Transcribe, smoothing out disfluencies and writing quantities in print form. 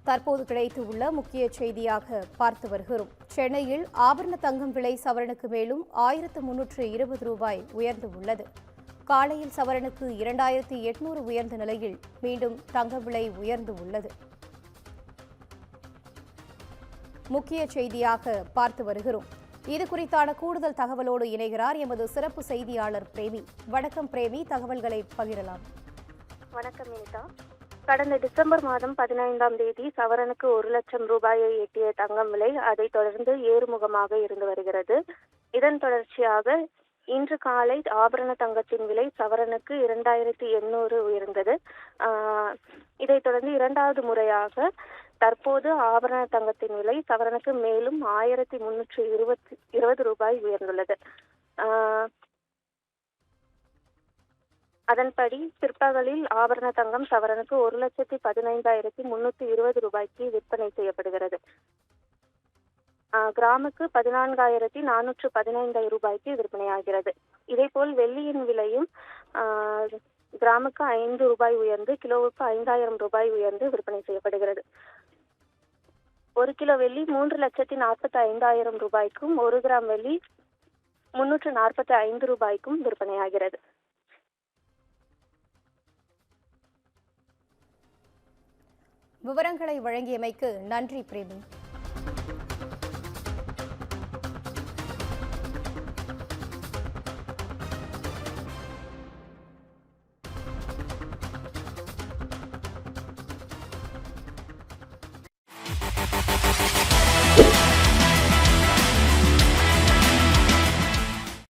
தற்போது கிடைத்துள்ள முக்கிய செய்தியாக பார்த்து வருகிறோம். சென்னையில் ஆபரண தங்கம் விலை சவரனுக்கு மேலும் 1320 ரூபாய் உயர்ந்து உள்ளது. காலையில் சவரனுக்கு 2800 உயர்ந்த நிலையில் மீண்டும் தங்க விலை உயர்ந்து உள்ளது. முக்கிய செய்தியாக பார்த்து வருகிறோம். இது குறித்தான கூடுதல் தகவலோடு இணைகிறார் எமது சிறப்பு செய்தியாளர் பிரேமி. வணக்கம் பிரேமி, தகவல்களை பகிரலாம். வணக்கம் வினிதா. கடந்த டிசம்பர் மாதம் 15ஆம் தேதி சவரனுக்கு 1 லட்சம் ரூபாயை எட்டிய தங்கம் விலை அதைத் தொடர்ந்து ஏறுமுகமாக இருந்து வருகிறது. இதன் தொடர்ச்சியாக இன்று காலை ஆபரண தங்கத்தின் விலை சவரனுக்கு 2800 உயர்ந்தது. இதைத் தொடர்ந்து இரண்டாவது முறையாக தற்போது ஆபரண தங்கத்தின் விலை சவரனுக்கு மேலும் 1320 ரூபாய் உயர்ந்துள்ளது. அதன்படி பிற்பகலில் ஆபரண தங்கம் சவரனுக்கு 1,15,320 ரூபாய்க்கு விற்பனை செய்யப்படுகிறது. கிராமுக்கு 14,415 ரூபாய்க்கு விற்பனையாகிறது. இதேபோல் வெள்ளியின் விலையும் கிராமுக்கு 5 ரூபாய் உயர்ந்து கிலோவுக்கு 5,000 ரூபாய் உயர்ந்து விற்பனை செய்யப்படுகிறது. 1 கிலோ வெள்ளி 3,45,000 ரூபாய்க்கும் 1 கிராம் வெள்ளி 345 ரூபாய்க்கும் விற்பனையாகிறது. விவரங்களை வழங்கியமைக்கு நன்றி பிரேமி.